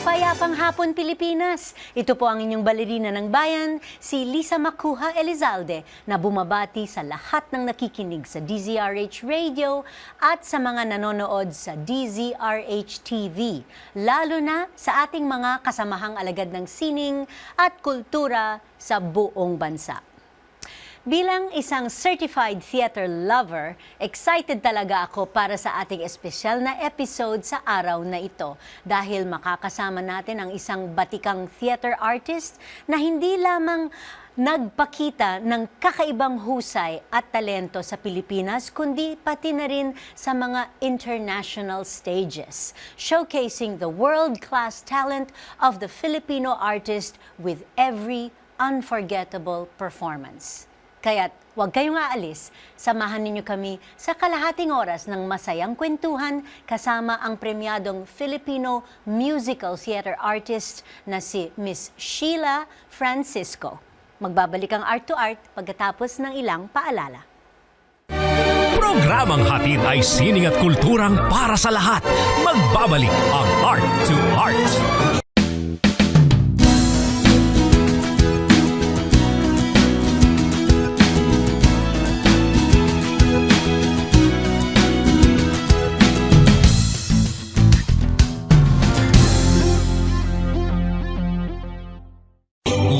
Mapayapang hapon, Pilipinas! Ito po ang inyong balerina ng bayan, si Lisa Macuja Elizalde, na bumabati sa lahat ng nakikinig sa DZRH Radio at sa mga nanonood sa DZRH TV, lalo na sa ating mga kasamahang alagad ng sining at kultura sa buong bansa. Bilang isang certified theater lover, excited talaga ako para sa ating espesyal na episode sa araw na ito dahil makakasama natin ang isang batikang theater artist na hindi lamang nagpakita ng kakaibang husay at talento sa Pilipinas, kundi pati na rin sa mga international stages, showcasing the world-class talent of the Filipino artist with every unforgettable performance. Kaya't huwag kayong aalis, samahan ninyo kami sa kalahating oras ng masayang kwentuhan kasama ang premyadong Filipino musical theater artist na si Miss Sheila Francisco. Magbabalik ang Art to Art pagkatapos ng ilang paalala. Programang hatid ay sining at kulturang para sa lahat. Magbabalik ang Art to Art.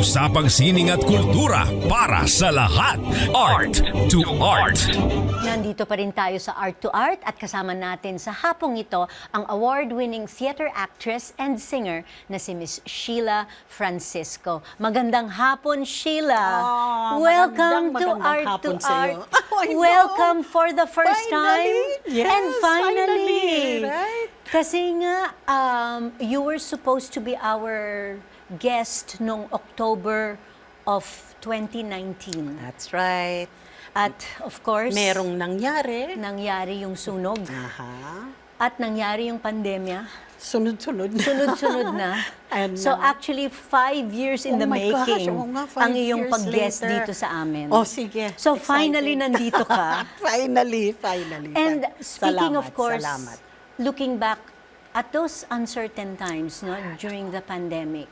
Usapang sining at kultura para sa lahat. Art to Art. Nandito pa rin tayo sa Art to Art at kasama natin sa hapong ito ang award-winning theater actress and singer na si Miss Sheila Francisco. Magandang hapon, Sheila. Welcome to Art to Art. Welcome for the first time. Yes, and finally. right? Kasi nga, you were supposed to be our guest noong October of 2019. That's right. At of course, Merong nangyari. nangyari yung sunog Aha. at nangyari yung pandemya. Sunod-sunod na. Sunod-sunod na. And, So actually, 5 years in oh the my making gosh, oo nga, 5 ang iyong years pag-guest later. dito sa amin. Oh, sige. So Excited. finally, nandito ka. finally. And speaking Salamat, of course, salamat. looking back at those uncertain times, no, during the pandemic,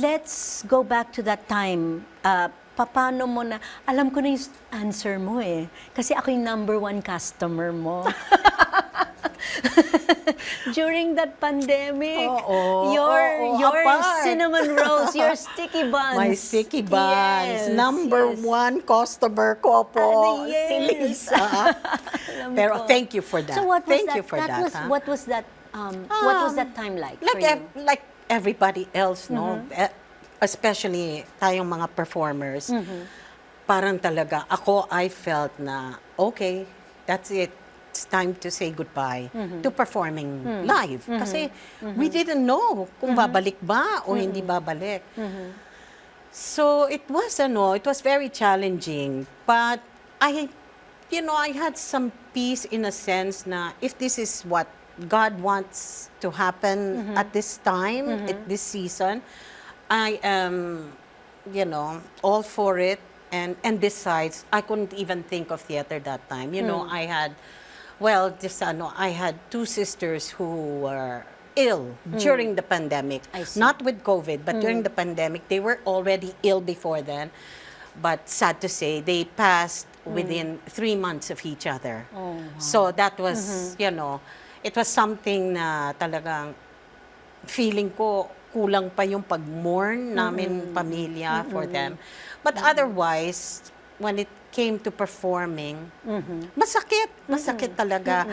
let's go back to that time. Paano mo na, alam ko na yung answer mo eh. Kasi ako yung #1 customer mo. During that pandemic, your apart. cinnamon rolls, your sticky buns. My sticky buns. Yes, #1 customer ko po. Yes. Si Lisa. Alam Pero ko. thank you for that. So what was thank that? you for that. huh? What was that? What was that time like for you? Like everybody else, no? Especially tayong mga performers. Parang talaga, I felt na, okay, that's it. It's time to say goodbye to performing live. Kasi we didn't know kung babalik ba o hindi babalik. So it was very challenging. But I had some peace in a sense na if this is what God wants to happen at this time, at this season, I am, all for it. And besides, I couldn't even think of theater that time. I had, I had 2 sisters who were ill during the pandemic. I see. Not with COVID, but during the pandemic. They were already ill before then. But sad to say, they passed within 3 months of each other. Oh, wow. So that was, it was something na talagang feeling ko kulang pa yung pag-mourn namin pamilya for them. But otherwise, when it came to performing, masakit talaga.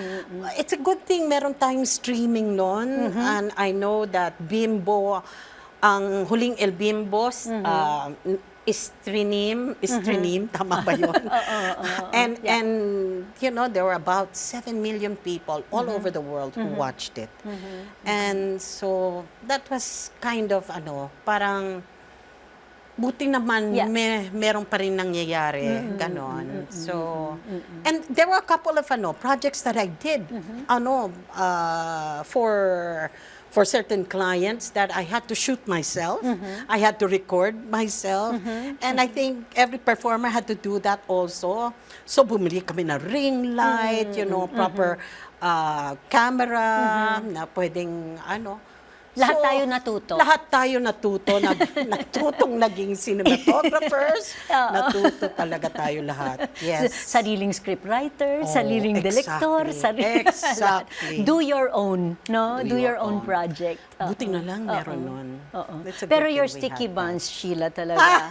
It's a good thing meron tayong streaming noon. And I know that Bimbo, ang huling El Bimbos, Istream, tama ba yun? And there were about 7 million people all over the world who watched it. And so that was kind of parang buti naman meron pa rin nangyayari, ganon. So, and there were a couple of projects that I did, for certain clients that I had to shoot myself, I had to record myself, and I think every performer had to do that also. So bumili kami na ring light, proper camera, na pwedeng Lahat So, tayo natuto. Lahat tayo natuto. Natutong naging cinematographers. Oo. Natuto talaga tayo lahat. Yes. Sariling scriptwriter, Oh, sariling director, exactly. Do your own, no? Do your own own. project. Buti na lang meron nun. Oo. That's a good Pero thing your we sticky had that. buns, Sheila, talaga.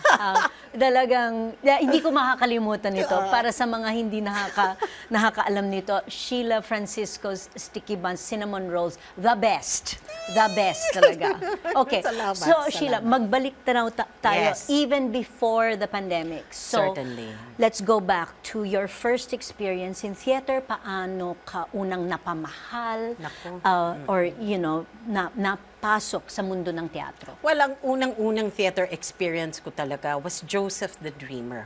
Talagang, hindi ko makakalimutan nito. Para sa mga hindi nakakaalam nito, Sheila Francisco's sticky buns, cinnamon rolls, the best. The best talaga. Okay. Salamat, So, Sheila, salamat. magbalik tayo Yes. even before the pandemic. So, Certainly. let's go back to your first experience in theater. Paano ka unang napamahal? Naku. Or, napasok sa mundo ng teatro? Well, ang unang-unang theater experience ko talaga was Joseph the Dreamer.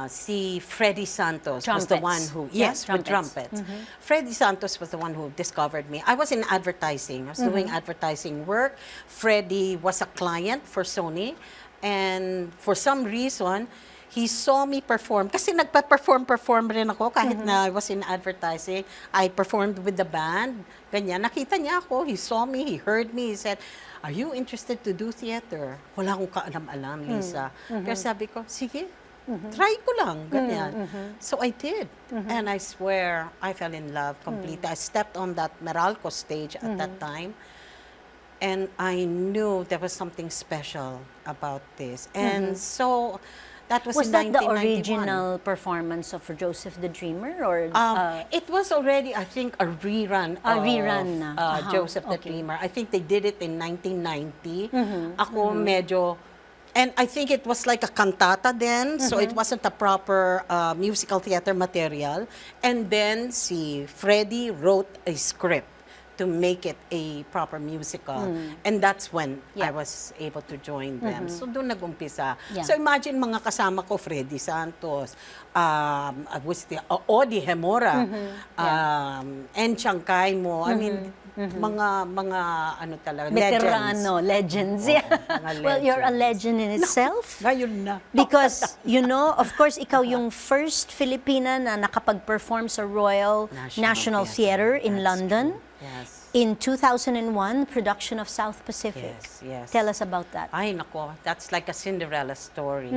Si Freddie Santos was the Trumpets. one who, Yeah, yes, with trumpets. Freddie Santos was the one who discovered me. I was in advertising. I was doing advertising work. Freddie was a client for Sony. And for some reason, he saw me perform. Kasi nagpa-perform rin ako kahit na I was in advertising. I performed with the band. Ganyan. Nakita niya ako. He saw me. He heard me. He said, "Are you interested to do theater?" Wala akong kaalam-alam, Lisa. Pero sabi ko, sige, try ko lang. Ganyan. So I did. And I swear, I fell in love completely. I stepped on that Meralco stage at that time. And I knew there was something special about this. And so, that was Was in that the 1991. original performance of Joseph the Dreamer? Or It was already, I think, a rerun A of rerun na. Joseph the Okay. Dreamer. I think they did it in 1990. Ako medyo, and I think it was like a cantata then, so it wasn't a proper musical theater material. And then si Freddie wrote a script to make it a proper musical. And that's when Yeah. I was able to join them. So doon nag-umpisa. Yeah. So imagine mga kasama ko, Freddie Santos, Odi Hemora, Enchang Kaimo, I mean, mga ano talaga, veterano, legends. Yeah. mga Well, you're a legends. legend in itself. Ngayon na. Because, of course, ikaw yung first Filipina na nakapag-perform sa Royal National Theatre in That's London. true. Yes. In 2001, production of South Pacific. Yes. Tell us about that. Ay, nako, that's like a Cinderella story.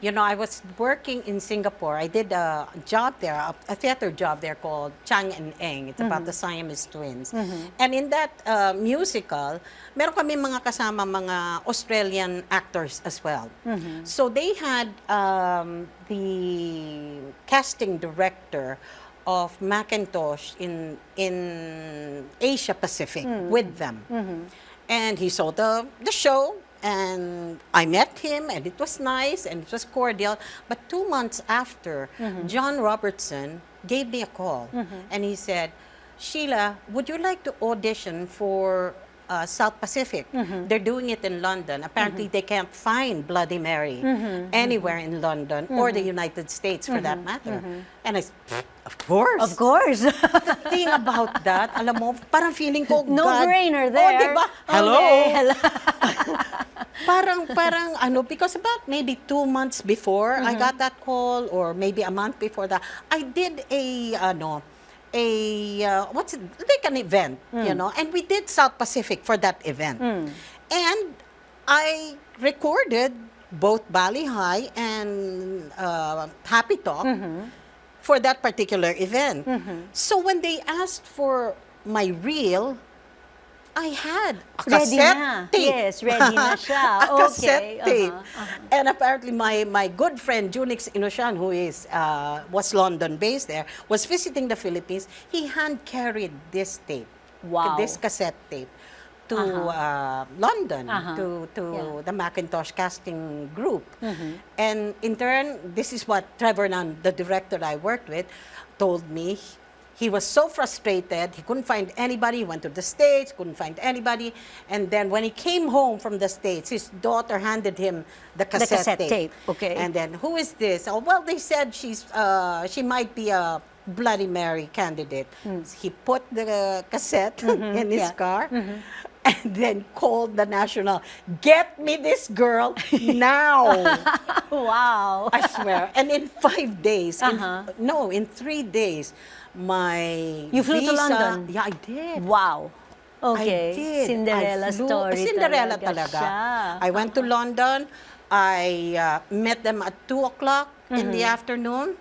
I was working in Singapore. I did a job there, a theater job there called Chang and Eng. It's about the Siamese twins. And in that musical, meron kami mga kasama mga Australian actors as well. So they had the casting director of Macintosh in Asia Pacific with them. And he saw the show, and I met him, and it was nice, and it was cordial. But 2 months after, John Robertson gave me a call, and he said, "Sheila, would you like to audition for South Pacific? They're doing it in London. Apparently, they can't find Bloody Mary anywhere in London or the United States, for that matter." And I said, "Of course." Of course. The thing about that, alam mo, parang feeling ko, No God. brainer Oh, there. diba? Hello? Okay, hello. Parang because about maybe 2 months before I got that call, or maybe a month before that, I did what's it, like an event, and we did South Pacific for that event. And I recorded both Bali High and Happy Talk for that particular event. So when they asked for my reel, I had a Ready cassette na. tape. Yes, ready na siya. A cassette Okay, tape. And apparently my good friend Junix Inoshan, who was London-based there, was visiting the Philippines. He hand-carried this tape, Wow. this cassette tape, to London, to Yeah. the Macintosh casting group. And in turn, this is what Trevor Nunn, the director I worked with, told me. He was so frustrated, he couldn't find anybody. He went to the States, couldn't find anybody. And then when he came home from the States, his daughter handed him the cassette tape, okay. And then, "Who is this?" "Oh, well, they said she might be a Bloody Mary candidate." He put the cassette in his Yeah. car. and then called the national, get me this girl now. Wow. I swear. And in 5 days, in 3 days, my You flew to visa, London? Yeah, I did. Wow. Okay. I did. Cinderella I flew, story Cinderella talaga. siya. I went to London. I met them at 2 o'clock in the afternoon.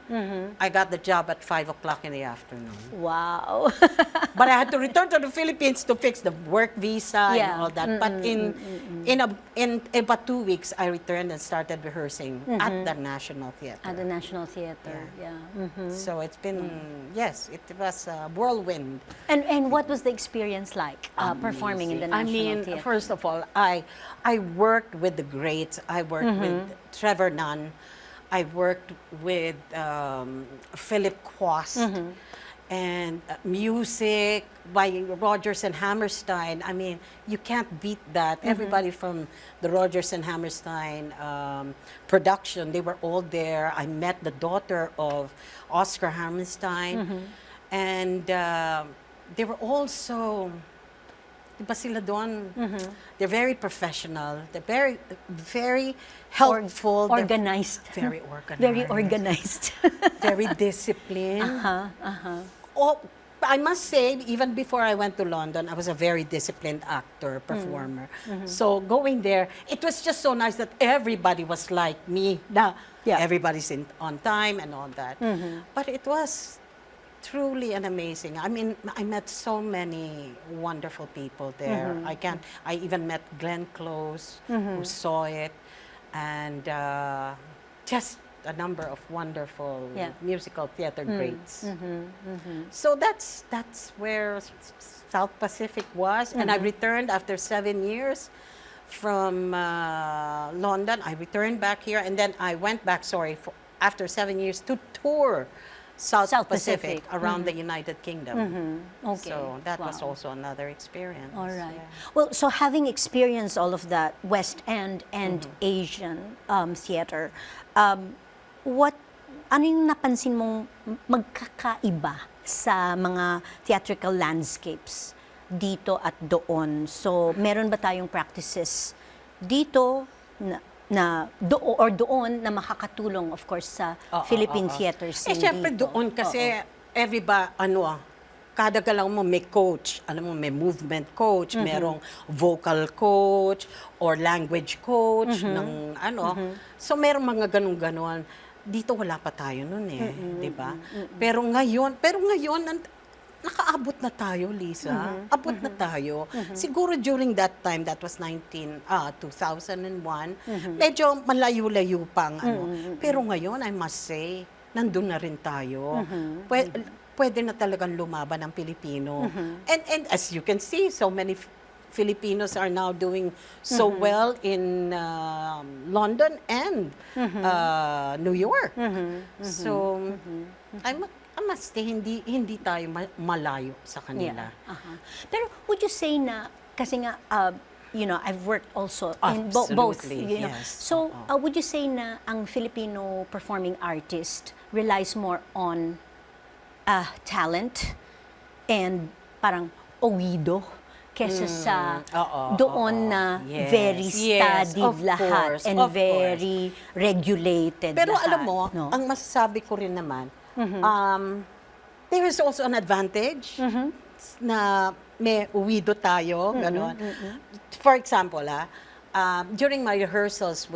I got the job at 5 o'clock in the afternoon. Wow. But I had to return to the Philippines to fix the work visa Yeah. and all that. But in about 2 weeks, I returned and started rehearsing at the National Theater. At the National Theater. Yeah. So it's been, yes, it was a whirlwind. And what was the experience like performing in the National Theater? First of all, I worked with the greats. I worked with Trevor Nunn. I worked with Philip Quast. And music by Rodgers and Hammerstein. I mean, you can't beat that. Everybody from the Rodgers and Hammerstein production, they were all there. I met the daughter of Oscar Hammerstein. And they were also, diba sila doon? They're very professional. They're very, very helpful. They're Organized. very organized. Very organized. Very disciplined. Oh, I must say, even before I went to London, I was a very disciplined actor, performer. So going there, it was just so nice that everybody was like me. Now, everybody's on time and all that. But it was truly an amazing. I mean, I met so many wonderful people there. I even met Glenn Close, who saw it, and just a number of wonderful musical theater greats. So that's where South Pacific was, and I returned after 7 years from London. I returned back here, and then I went back. After 7 years to tour South Pacific around the United Kingdom. Okay. So that was also another experience. All right. Yeah. Well, so having experienced all of that West End and Asian theater, ano yung napansin mong magkakaiba sa mga theatrical landscapes dito at doon? So, meron ba tayong practices dito doon na makakatulong, of course, sa Philippine theater scene Siyempre dito? doon kasi kada galaw mo may coach, may movement coach, merong vocal coach or language coach ng So merong mga ganun-ganon. Dito wala pa tayo noon di ba? Pero ngayon nakaabot na tayo, Lisa. Abot na tayo. Siguro during that time, that was 2001, medyo malayo-layo pang Pero ngayon, I must say, nandun na rin tayo. Pwede na talagang lumaban ang Pilipino. And as you can see, so many Filipinos are now doing so well in London and New York. So, I must say, hindi tayo malayo sa kanila. Pero would you say na, kasi nga, I've worked also in both, yes. So, would you say na ang Filipino performing artist relies more on talent and parang oído kesa sa doon na very studied lahat and very regulated Pero lahat, alam mo, ang masasabi ko rin naman, there is also an advantage na may uwido tayo, gano'n. For example, during my rehearsals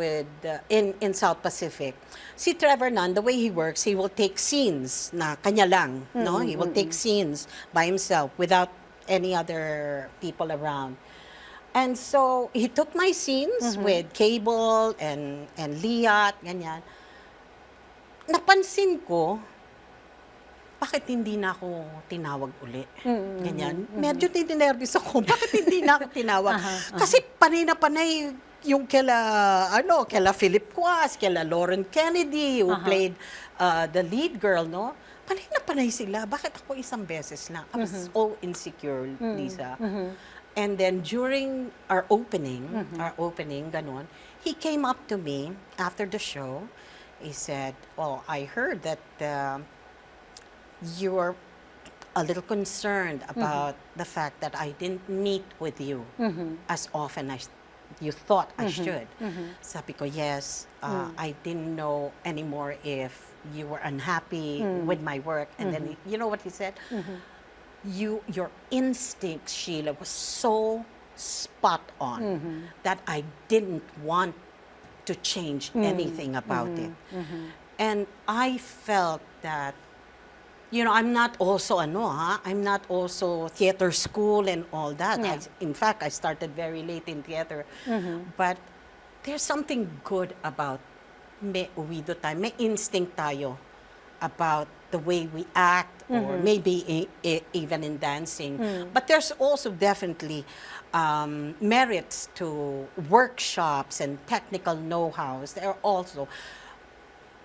in South Pacific, si Trevor Nunn, the way he works, he will take scenes na kanya lang, no? He will take scenes by himself without any other people around. And so, he took my scenes with Cable and Liat, ganyan. Napansin ko, bakit hindi na ako tinawag uli? Ganyan. Medyo tininervous ako. Bakit hindi na ako tinawag? Kasi panay na panay yung kala Philip Quast, kala Lauren Kennedy, who played the lead girl, no? Panay na panay sila. Bakit ako isang beses lang? I was so insecure, Lisa. And then during our opening, ganon, he came up to me after the show. He said, I heard that you're a little concerned about the fact that I didn't meet with you as often as you thought I should. Sabi ko, yes, I didn't know anymore if you were unhappy with my work. And then, you know what he said? Your instincts, Sheila, was so spot on that I didn't want to change anything about it. And I felt that, you know, I'm not also I'm not also theater school and all that. Yeah. In fact, I started very late in theater. But there's something good about may uwido tayo, may instinct tayo about the way we act, or maybe even in dancing. But there's also definitely merits to workshops and technical know-hows. There are also.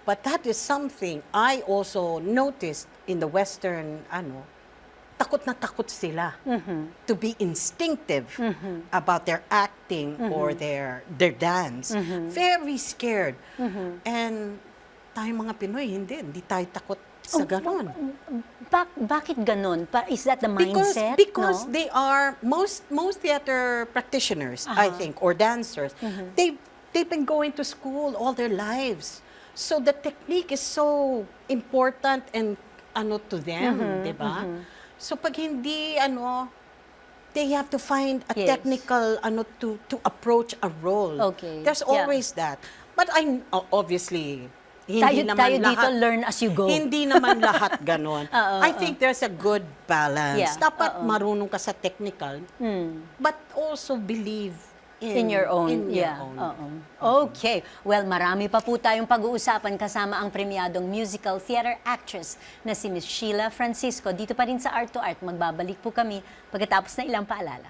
But that is something I also noticed in the Western, takot na takot sila to be instinctive about their acting or their dance. Very scared. And tayong mga Pinoy, hindi tayo takot sa ganon. Bakit ganon? Is that the Because mindset? because no? they are most theater practitioners, I think, or dancers. They've been going to school all their lives. So the technique is so important and to them, 'di ba? So pag hindi they have to find a Yes. technical to approach a role. Okay, There's yeah. always that. But obviously hindi Tayo naman dito, lahat learn as you go. Hindi naman lahat ganon. I think there's a good balance. Yeah, Dapat marunong ka sa technical, but also believe In your own. in your yeah. own. Okay. Well, marami pa po tayong pag-uusapan kasama ang premiadong musical theater actress na si Miss Sheila Francisco. Dito pa rin sa Art to Art. Magbabalik po kami pagkatapos ng ilang paalala.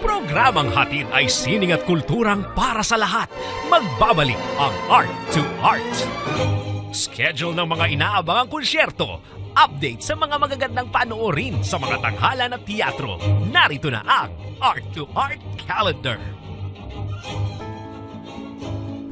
Programang hatid ay sining at kulturang para sa lahat. Magbabalik ang Art to Art. Schedule ng mga inaabangang konsyerto. Update sa mga magagandang panoorin sa mga tanghalan at teatro. Narito na ang Art to Art Calendar.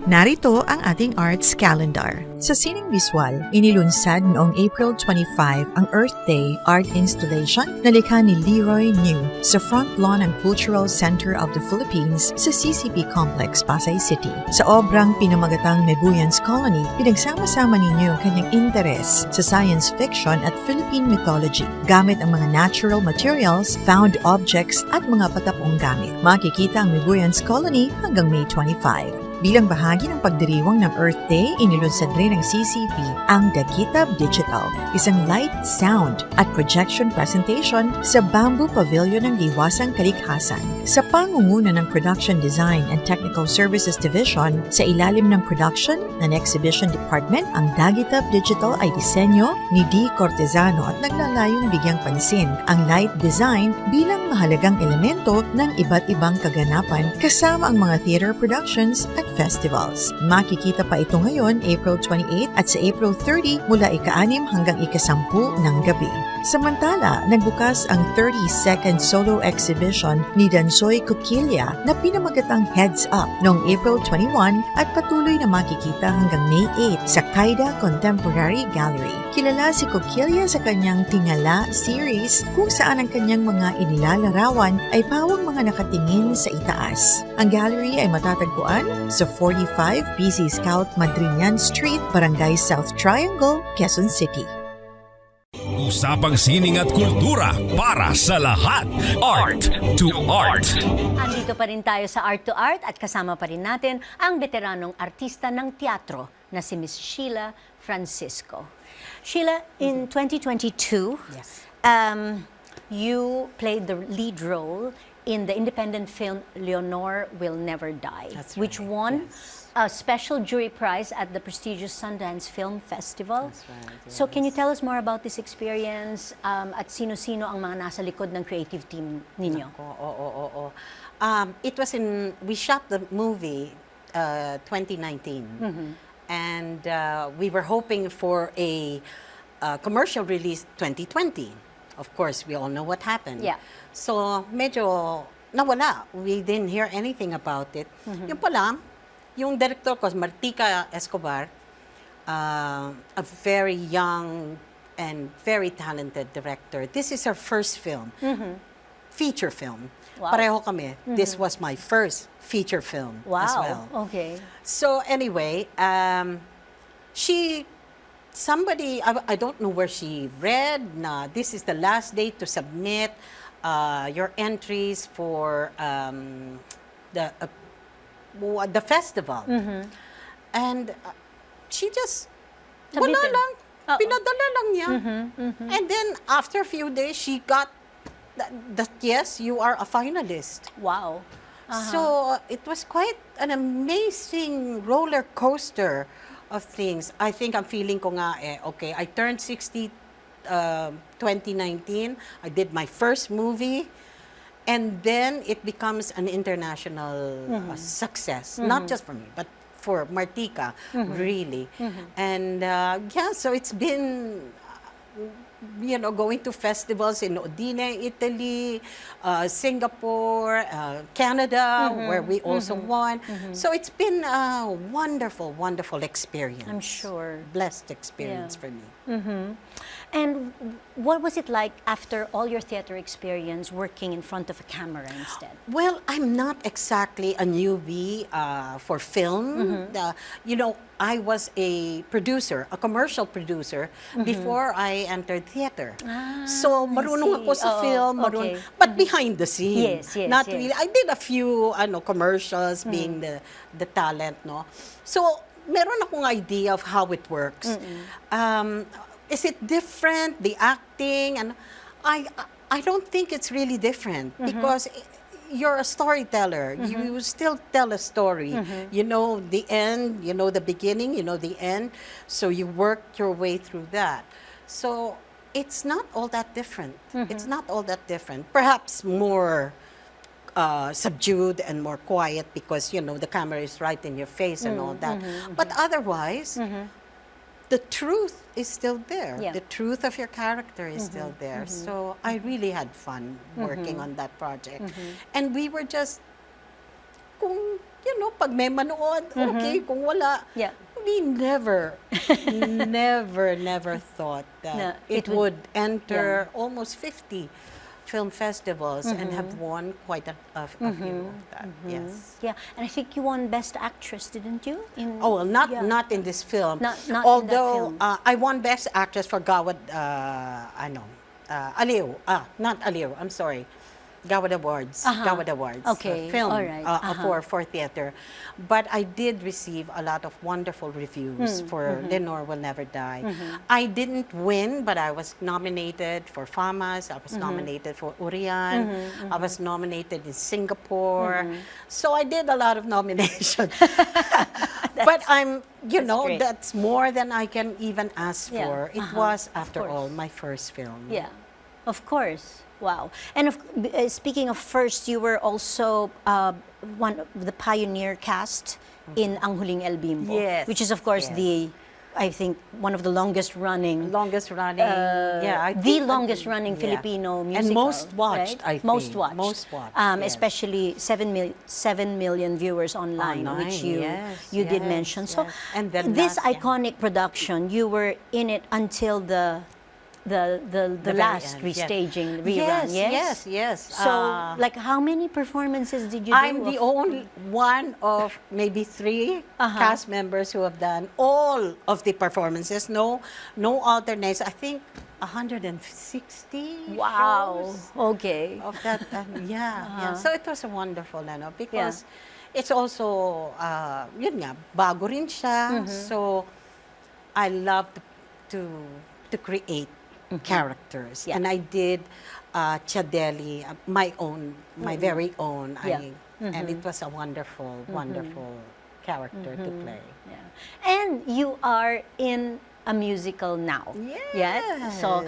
Narito ang ating arts calendar. Sa sining visual, inilunsad noong April 25 ang Earth Day art installation na likha ni Leroy New sa front lawn ng Cultural Center of the Philippines sa CCP Complex, Pasay City. Sa obrang pinamagatang Mebuyans Colony, pinagsama-sama ninyo ang kanyang interes sa science fiction at Philippine mythology gamit ang mga natural materials, found objects at mga patapong gamit. Makikita ang Mebuyans Colony hanggang May 25. Bilang bahagi ng pagdiriwang ng Earth Day, inilunsad rin ng CCP ang Dakitab Digital, isang light, sound at projection presentation sa Bamboo Pavilion ng Liwasang Kalikhasan. Sa pangunguna ng Production Design and Technical Services Division, sa ilalim ng Production and Exhibition Department, ang Dakitab Digital ay disenyo ni D. Cortezano at naglalayong bigyang pansin ang light design bilang mahalagang elemento ng iba't ibang kaganapan kasama ang mga theater productions at festivals. Makikita pa ito ngayon, April 28 at sa April 30 mula ika-6 hanggang ika-10 ng gabi. Samantala, nagbukas ang 32nd solo exhibition ni Dansoy Coquilla na pinamagatang Heads Up noong April 21 at patuloy na makikita hanggang May 8 sa Kaida Contemporary Gallery. Kilala si Coquilla sa kanyang Tingala series kung saan ang kanyang mga inilalarawan ay pawang mga nakatingin sa itaas. Ang gallery ay matatagpuan sa 45 BC Scout Madrinian Street, Barangay South Triangle, Quezon City. Usapang sining at kultura para sa lahat. Art to Art. Andito pa rin tayo sa Art to Art at kasama pa rin natin ang veteranong artista ng teatro na si Miss Sheila Francisco. Sheila, in 2022, Yes. you played the lead role in the independent film Leonor Will Never Die, That's which right, won yes. a special jury prize at the prestigious Sundance Film Festival. That's right, So can you yes. tell us more about this experience at sino-sino ang mga nasa likod ng creative team ninyo? Oo. It was we shot the movie 2019. And we were hoping for a commercial release 2020. Of course, we all know what happened. Yeah. So, medyo nawala. We didn't hear anything about it. Yung pala, yung director ko, Martica Escobar, a very young and very talented director. This is her first film, feature film. Wow. Pareho kami. This was my first feature film as well. Wow. Okay. So anyway, I don't know where she read na this is the last day to submit your entries for the festival. And she just, wala Submitted. lang, Oo. pinadala lang niya. And then after a few days, she got that yes, you are a finalist. Wow. So it was quite an amazing roller coaster of things. I think I'm feeling ko nga okay, I turned 60 2019. I did my first movie. And then it becomes an international success, not just for me, but for Martika, really. And yeah, so it's been, going to festivals in Udine, Italy, Singapore, Canada, where we also won. So it's been a wonderful, wonderful experience. I'm sure. Blessed experience for me. And what was it like after all your theater experience working in front of a camera instead? Well, I'm not exactly a newbie for film. I was a producer, a commercial producer, before I entered theater. So, marunong ako sa film, okay. but behind the scenes. Yes, Not yes. really. I did a few commercials, being the talent, no? So, meron akong idea of how it works. Is it different, the acting? And I don't think it's really different because you're a storyteller. You still tell a story. You know the end, you know the beginning, you know the end. So you work your way through that. So it's not all that different. It's not all that different. Perhaps more subdued and more quiet because, the camera is right in your face and all that. But otherwise, the truth is still there. Yeah. The truth of your character is still there. So I really had fun working on that project. And we were just, kung, pag may manood, okay, kung wala, Yeah. we never thought that No, it would enter almost 50 film festivals and have won quite a few of that. Yes. Yeah, and I think you won Best Actress, didn't you? Oh, well, not in this film. Not in that Although film. I won Best Actress for Gawad, Aliw. Not Aliw. I'm sorry. Gawad Awards. Gawad Awards. Okay, Film all right. for theater. But I did receive a lot of wonderful reviews for Lenore Will Never Die. I didn't win, but I was nominated for FAMAS. I was nominated for Urian. I was nominated in Singapore. So I did a lot of nominations. But I'm, great. that's more than I can even ask Yeah, for. It was, after course. all, my first film. Yeah, of course. Wow. And speaking of first, you were also one of the pioneer cast in Ang Huling El Bimbo. Yes, Which is, of course, yes. I think, one of the longest running. Longest running, I The think, longest running Filipino musical. And most watched, right? I think. Most watched. Most watched, yes. Especially 7 million viewers online, which you did mention. So yes. And then this last, iconic production, you were in it until the very last end, yes. restaging rerun, Yes. So, like, how many performances did you do? I'm the only one of maybe 3 cast members who have done all of the performances. No alternates. I think 160 Wow. shows Okay. of that. Yeah. So it was a wonderful, because it's also, yun nga, bago rin siya. So I love to create characters. Yeah. And I did Chadeli, my very own. Yeah. And it was a wonderful, wonderful character to play. Yeah. And you are in a musical now. Yeah. So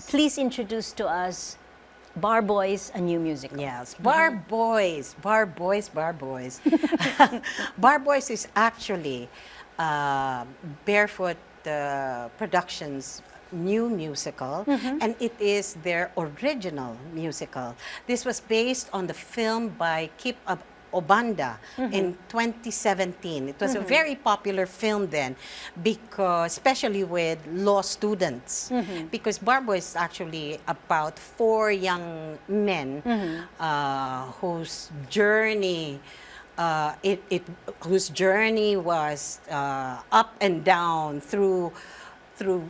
please introduce to us Bar Boys, a new musical. Yes, Bar Boys. Bar Boys. Bar Boys is actually Barefoot Productions' new musical, and it is their original musical. This was based on the film by Kip Obanda in 2017. It was a very popular film then, because especially with law students, because Barbo is actually about 4 young men whose journey whose journey was up and down through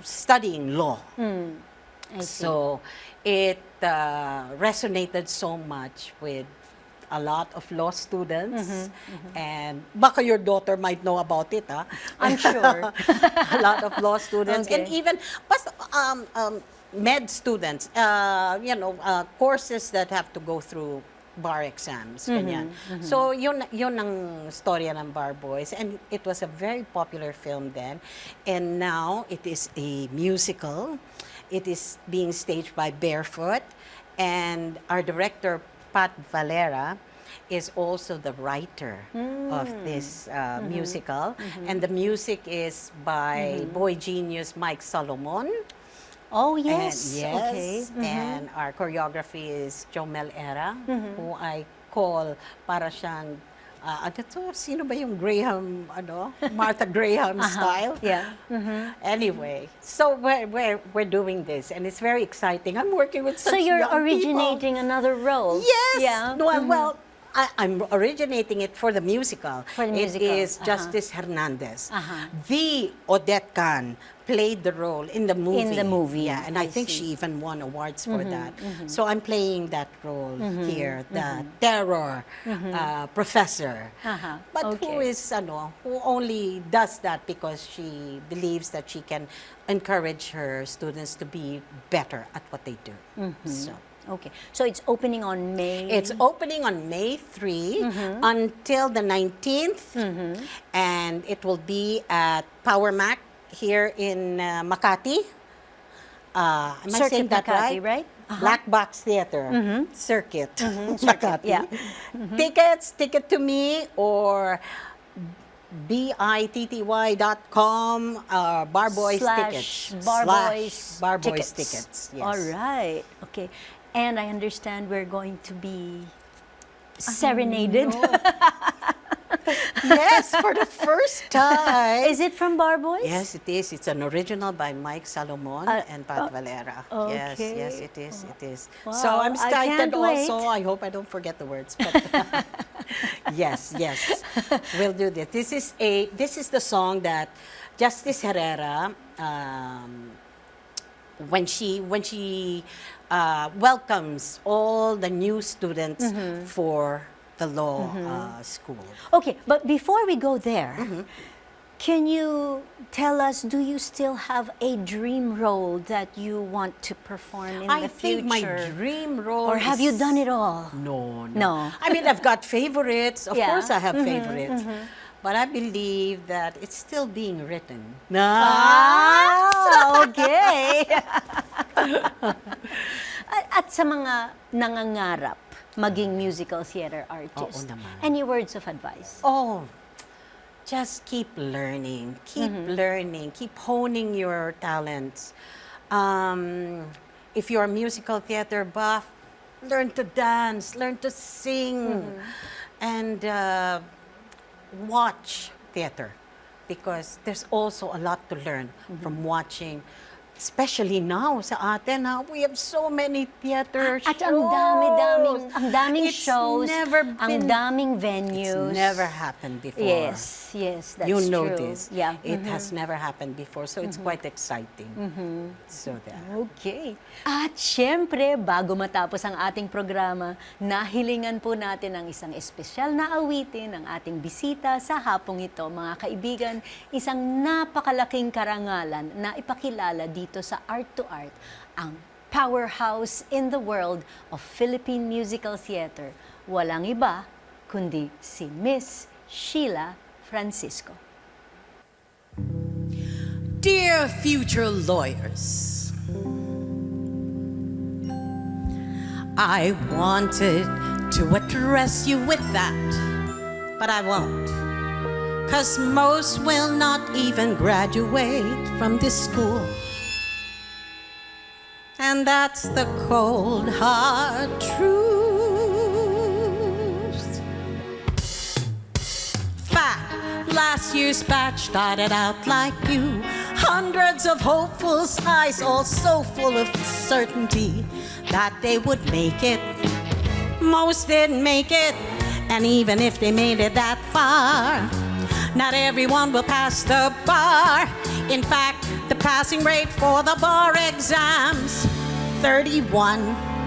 studying law. I see. So it resonated so much with a lot of law students, and baka your daughter might know about it, I'm sure. a lot of law students, and Okay. even med students, courses that have to go through bar exams, ganyan. So, yun ang storya ng Bar Boys, and it was a very popular film then, and now it is a musical. It is being staged by Barefoot, and our director, Pat Valera, is also the writer of this musical, and the music is by boy genius Mike Solomon. Oh, And yes. Okay. and our choreography is Jomel Era, who I call para siyang, sino ba yung Graham, Martha Graham style? Yeah. Anyway, so we're doing this, and it's very exciting. I'm working with such So you're young originating another role? Yes. Yeah. No, well, I'm originating it for the musical. For the musical. It is Justice Hernandez. The Odette Can played the role in the movie. In the movie. Yeah, and I think see. she even won awards for that. So I'm playing that role here, the terror professor. But who Okay. is, who only does that because she believes that she can encourage her students to be better at what they do. So. Okay. So it's opening on May? It's opening on May 3 until the 19th, and it will be at Power Mac here in Makati. Am I Circuit saying that Makati, right? Black Box Theater, Circuit, Makati. yeah. Ticket to me or bitty.com, Bar Boys Tickets. Bar Boys / Bar Boys Tickets. Yes. All right. Okay. And I understand we're going to be serenaded. Yes, for the first time. Is it from Bar Boys? Yes, it is. It's an original by Mike Salomon and Pat Valera. Yes, okay. yes, it is. It is. Wow, So I'm I excited can't wait. also. I hope I don't forget the words. But yes, we'll do this. This is the song that Justice Herrera, when she welcomes all the new students for the law school. Okay, but before we go there, can you tell us, do you still have a dream role that you want to perform in I the think future? my dream role Or have you done it all? No. No. I mean, I've got favorites. Of Yeah. course, I have favorites. But I believe that it's still being written. Ah, okay. At sa mga nangangarap maging musical theater artist, Oo naman. any words of advice? Oh, just keep learning. Keep learning. Keep honing your talents. If you're a musical theater buff, learn to dance, learn to sing, and watch theater, because there's also a lot to learn from watching. Especially now sa atin, we have so many theater shows. At ang daming It's shows, never ang been- daming venues. It's never happened before. Yes, that's you true. know this. Yeah. It has never happened before, so it's quite exciting. So there. Okay. At syempre, bago matapos ang ating programa, nahilingan po natin ang isang espesyal na awitin ng ating bisita sa hapong ito. Mga kaibigan, isang napakalaking karangalan na ipakilala dito sa Art to Art, ang powerhouse in the world of Philippine musical theater. Walang iba kundi si Miss Sheila Francisco. Dear future lawyers, I wanted to address you with that, but I won't. 'Cause most will not even graduate from this school. And that's the cold, hard truth. last year's batch started out like you. Hundreds of hopefuls' eyes, all so full of certainty that they would make it. Most didn't make it, and even if they made it that far, not everyone will pass the bar. In fact, the passing rate for the bar exams, 31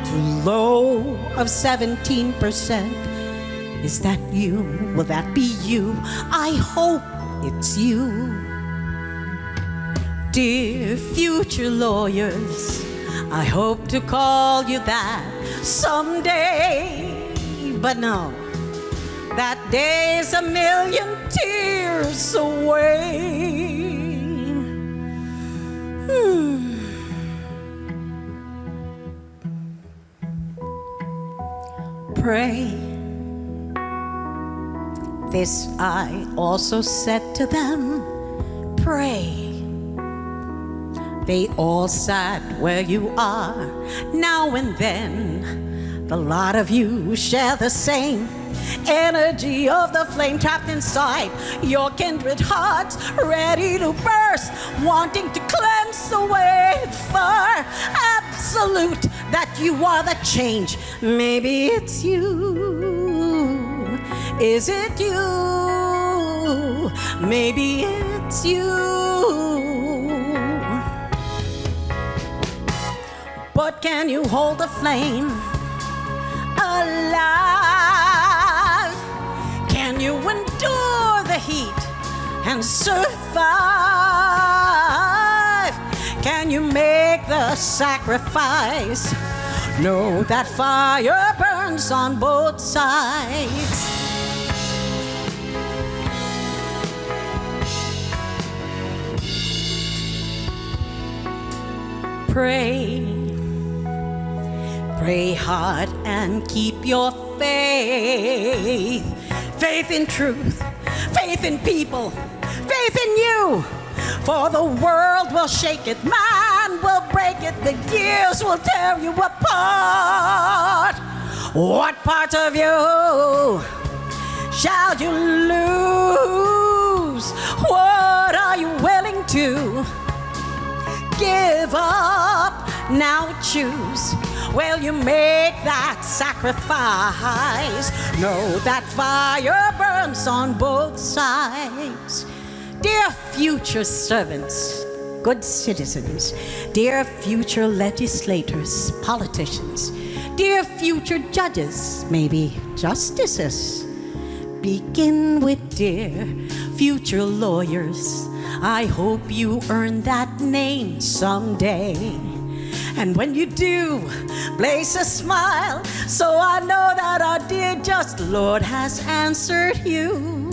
to low of 17%. Is that you? Will that be you? I hope it's you. Dear future lawyers, I hope to call you that someday. But no, that day's a million tears away. Pray. This I also said to them, pray. They all sat where you are. Now and then, the lot of you share the same energy of the flame trapped inside your kindred hearts, ready to burst, wanting to cleanse away the fire. Absolute that you are the change. Maybe it's you. Is it you? Maybe it's you. But can you hold the flame alive? Can you endure the heat and survive? Can you make the sacrifice? Know that fire burns on both sides. Pray, pray hard and keep your faith. Faith in truth, faith in people, faith in you. For the world will shake it, man will break it, the years will tear you apart. What part of you shall you lose? What are you willing to give up? Now choose. Will you make that sacrifice? Know that fire burns on both sides. Dear future servants, good citizens, dear future legislators, politicians, dear future judges, maybe justices, begin with dear future lawyers. I hope you earn that name someday. And when you do, place a smile, so I know that our dear just Lord has answered you.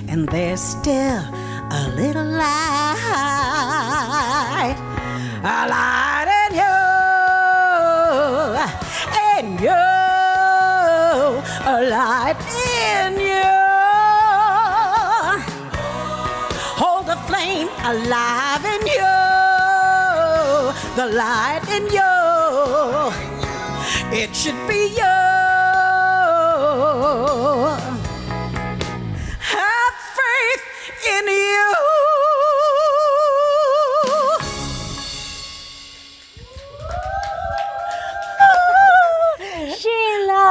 And there's still a little light, a light in you, a light in you. Hold the flame alive in you, the light in you. It should be you. Have faith in you. Sheila!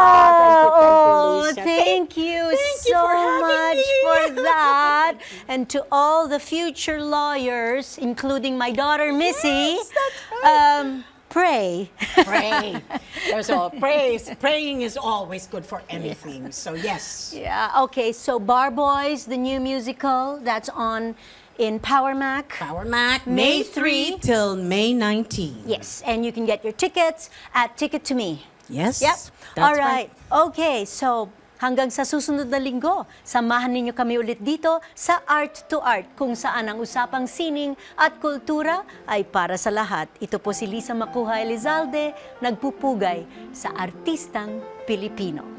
Oh, thank you so much for that. And to all the future lawyers, including my daughter, Missy, pray. Pray. There's all praise. Praying is always good for anything. So yes. Yeah, okay, so Bar Boys, the new musical, that's on in Power Mac. Power Mac, May May 3 till May 19. Yes, and you can get your tickets at Ticket to Me. Yes. Yep. That's All right. Okay, so hanggang sa susunod na linggo, samahan ninyo kami ulit dito sa Art to Art, kung saan ang usapang sining at kultura ay para sa lahat. Ito po si Lisa Macuja Elizalde, nagpupugay sa artistang Pilipino.